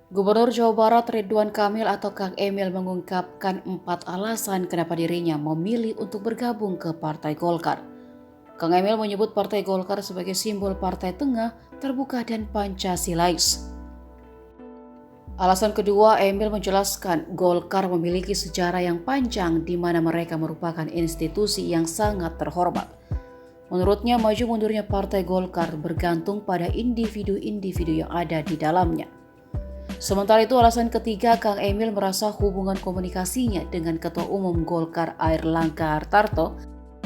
Gubernur Jawa Barat Ridwan Kamil atau Kang Emil mengungkapkan 4 alasan kenapa dirinya memilih untuk bergabung ke Partai Golkar. Kang Emil menyebut Partai Golkar sebagai simbol partai tengah, terbuka dan Pancasilais. Alasan kedua, Emil menjelaskan Golkar memiliki sejarah yang panjang di mana mereka merupakan institusi yang sangat terhormat. Menurutnya, maju mundurnya Partai Golkar bergantung pada individu-individu yang ada di dalamnya. Sementara itu, alasan ketiga, Kang Emil merasa hubungan komunikasinya dengan Ketua Umum Golkar Airlangga Hartarto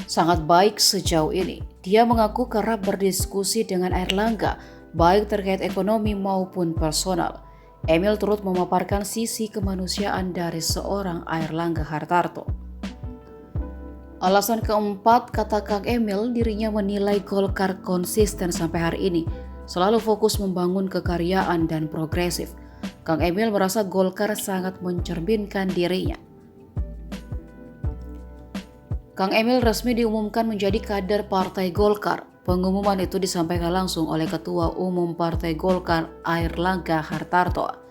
sangat baik sejauh ini. Dia mengaku kerap berdiskusi dengan Airlangga, baik terkait ekonomi maupun personal. Emil turut memaparkan sisi kemanusiaan dari seorang Airlangga Hartarto. Alasan keempat, kata Kang Emil, dirinya menilai Golkar konsisten sampai hari ini, selalu fokus membangun kekaryaan dan progresif. Kang Emil merasa Golkar sangat mencerminkan dirinya. Kang Emil resmi diumumkan menjadi kader Partai Golkar. Pengumuman itu disampaikan langsung oleh Ketua Umum Partai Golkar Airlangga Hartarto.